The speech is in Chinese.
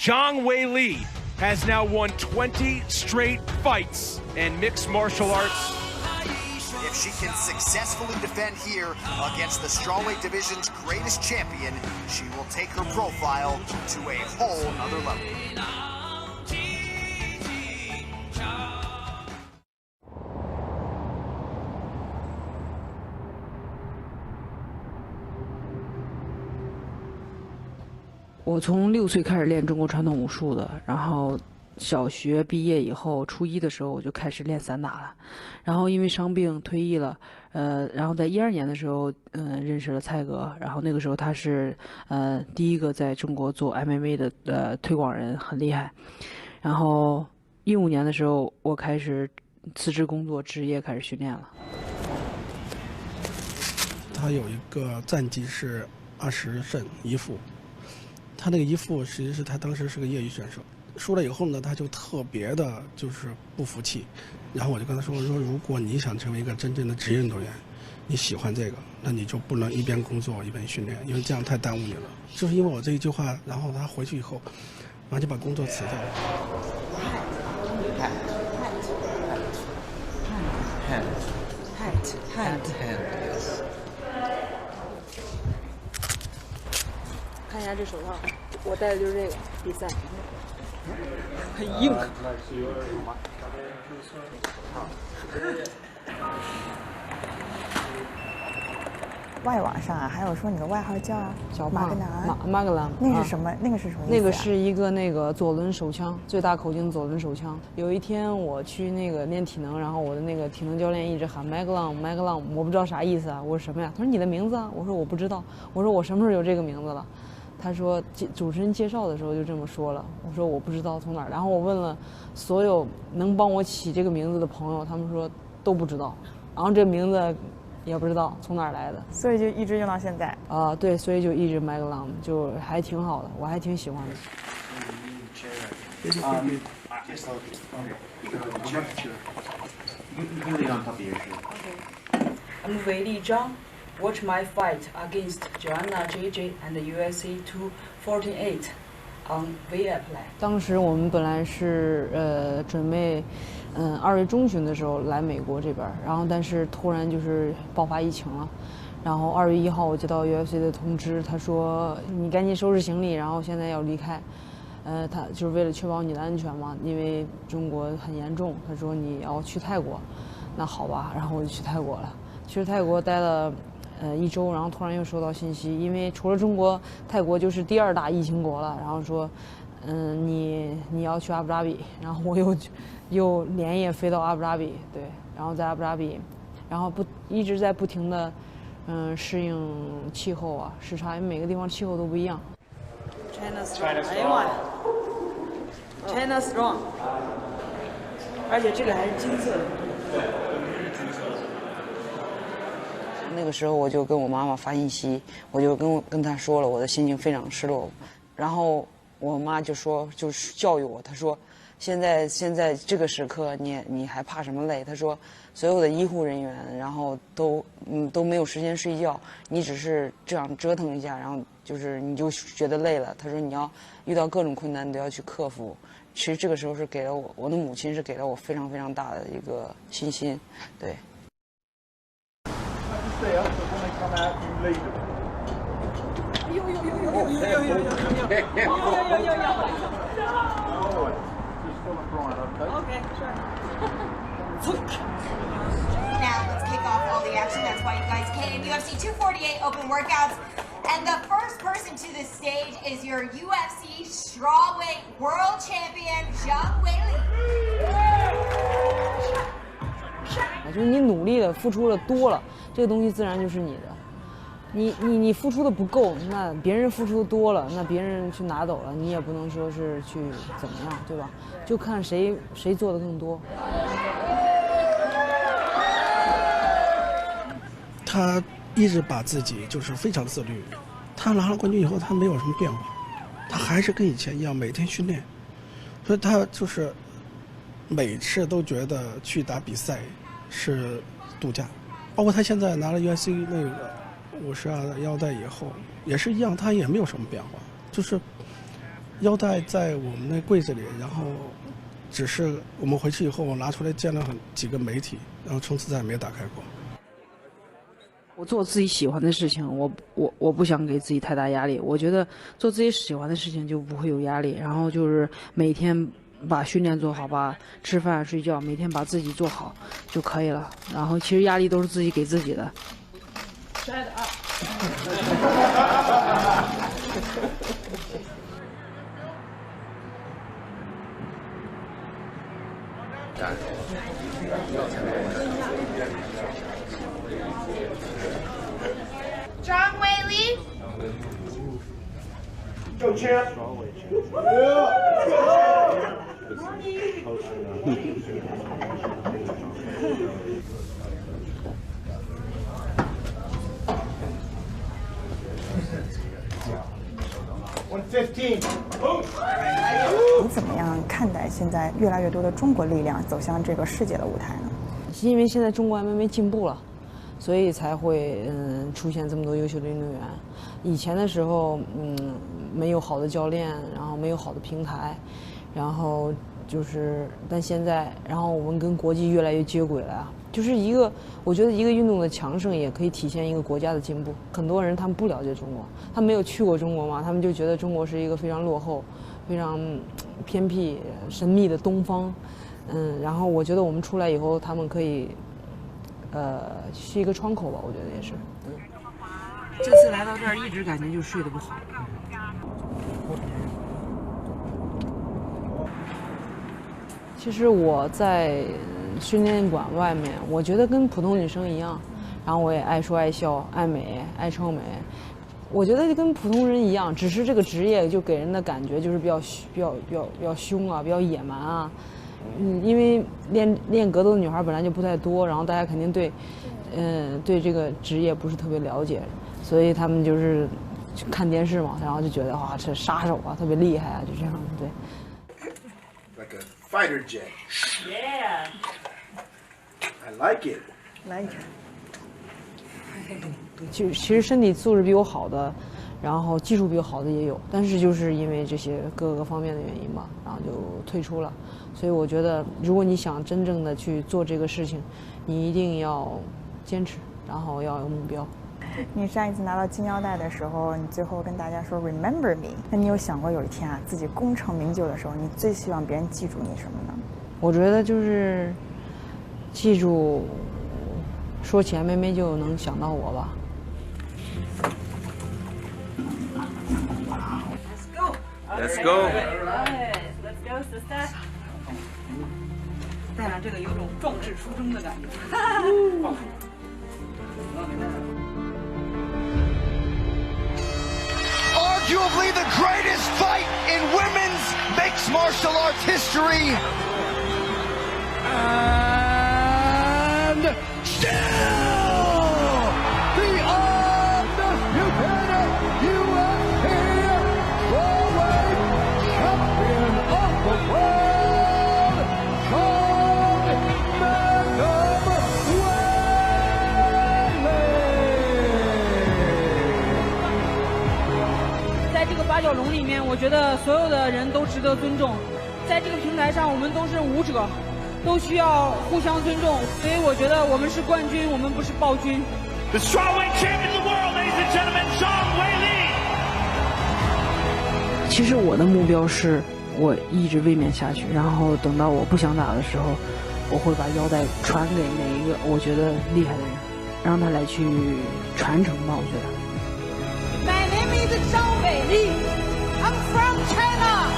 Zhang Weili has now won 20 straight fights in mixed martial arts. If she can successfully defend here against the strawweight division's greatest champion, she will take her profile to a whole nother level. 我从6岁开始练中国传统武术的，然后小学毕业以后，初一的时候我就开始练散打了，然后因为伤病退役了，然后在12年的时候，认识了蔡哥，然后那个时候他是第一个在中国做 MMA 的推广人，很厉害。然后15年的时候，我开始辞职工作，职业开始训练了。他有一个战绩是20胜1负。他那个一副实际是他当时是个业余选手，输了以后呢，他就特别的就是不服气，然后我就跟他说如果你想成为一个真正的职业运动员，你喜欢这个，那你就不能一边工作一边训练，因为这样太耽误你了。就是因为我这一句话，然后他回去以后，然后就把工作辞掉了。看一下这手套，我戴的就是这个比赛，很硬。外网上啊，还有说你的外号叫马格南，马格南，那是什么？那个是什么意思？那个是一个左轮手枪，最大口径左轮手枪。有一天我去练体能，然后我的体能教练一直喊麦格朗，麦格朗，我不知道啥意思啊，我说什么呀？他说你的名字啊，我说我不知道，我说我什么时候有这个名字了？他说主持人介绍的时候就这么说了，我说我不知道从哪儿，然后我问了所有能帮我起这个名字的朋友，他们说都不知道，然后这名字也不知道从哪儿来的，所以就一直用到现在。对，所以就一直麦格朗，就还挺好的，我还挺喜欢的。I'm Weili Zhang. Watch my fight against Joanna JJ and UFC 248 on Viaplay. 当时我们本来是准备2月中旬的时候来美国这边，然后但是突然就是爆发疫情了，然后2月1号我接到 UFC 的通知，他说你赶紧收拾行李，然后现在要离开。他就是为了确保你的安全嘛，因为中国很严重，他说你要去泰国，那好吧，然后我就去泰国了，去泰国待了1周，然后突然又收到信息，因为除了中国，泰国就是第2大疫情国了，然后说你要去阿布扎比，然后我又连夜飞到阿布扎比，对，然后在阿布扎比，然后一直在不停的适应气候啊，时差，因为每个地方气候都不一样。China strong， 哎呀妈呀 ，China strong， 而且这个还是金色的。那个时候我就跟我妈妈发信息，我就跟她说了我的心情非常失落，然后我妈就是教育我，她说现在这个时刻你还怕什么累？她说所有的医护人员然后都没有时间睡觉，你只是这样折腾一下，然后就是你就觉得累了。她说你要遇到各种困难你都要去克服。其实这个时候是给了我的母亲是给了我非常非常大的一个信心，对。Stay up, but when they come out, you lead them. Just fill in front, okay? Okay, sure. Now let's kick off all the action. That's why you guys came. UFC 248 open workouts. And the first person to the stage is your UFC strawweight world champion, Zhang Weili. 就是你努力了，付出了多了，这个东西自然就是你的。你付出的不够，那别人付出的多了，那别人去拿走了，你也不能说是去怎么样，对吧？就看谁做的更多。他一直把自己就是非常自律，他拿了冠军以后，他没有什么变化，他还是跟以前一样每天训练，所以他就是每次都觉得去打比赛是度假，包括他现在拿了 UFC 那个52的腰带以后，也是一样，他也没有什么变化，就是腰带在我们那柜子里，然后只是我们回去以后，我拿出来见了几个媒体，然后从此再也没打开过。我做自己喜欢的事情，我不想给自己太大压力。我觉得做自己喜欢的事情就不会有压力，然后就是每天把训练做好，把吃饭睡觉，每天把自己做好就可以了。然后其实压力都是自己给自己的。Zhang Weili. Go, champ. $115. 你怎么样看待现在越来越多的中国力量走向这个世界的舞台呢？因为现在中国 MMA 进步了，所以才会出现这么多优秀的运动员。以前的时候，没有好的教练，然后没有好的平台，然后但现在，然后我们跟国际越来越接轨了啊。就是我觉得一个运动的强盛也可以体现一个国家的进步。很多人他们不了解中国，他没有去过中国嘛，他们就觉得中国是一个非常落后、非常偏僻、神秘的东方。然后我觉得我们出来以后，他们可以，是一个窗口吧，我觉得也是。这次来到这儿，一直感觉就睡得不好。其实我在训练馆外面，我觉得跟普通女生一样，然后我也爱说爱笑、爱美、爱臭美。我觉得就跟普通人一样，只是这个职业就给人的感觉就是比较凶啊，比较野蛮啊。因为练格斗的女孩本来就不太多，然后大家肯定对这个职业不是特别了解，所以他们就是看电视嘛，然后就觉得哇，这杀手啊，特别厉害啊，就这样对。Like a fighter jet. Yeah. I like it. 其实身体素质比我好的，然后技术比我好的也有，但是就是因为这些各个方面的原因吧，然后就退出了。所以我觉得，如果你想真正的去做这个事情，你一定要坚持，然后要有目标。你上一次拿到金腰带的时候，你最后跟大家说 "Remember me"， 那你有想过有一天啊，自己功成名就的时候，你最希望别人记住你什么呢？我觉得就是记住，说起 MMA 就能想到我吧。Let's go. Let's go, sister. 带上这个有种壮志出征的感觉。Arguably the greatest fight in women's mixed martial arts history. And still the undisputed UFC strawweight champion of the world, Sean McDonald-Weili. 在这个八角笼里面，我觉得所有的人都值得尊重。在这个平台上，我们都是舞者，都需要互相尊重。所以我觉得我们是冠军，我们不是暴君。The strawweight champion of the world, ladies and gentlemen, Zhang Weili. 其实我的目标是我一直卫冕下去，然后等到我不想打的时候，我会把腰带传给哪一个我觉得厉害的人，让他来去传承吧。我觉得。 My name is Zhang Weili. I'm from China.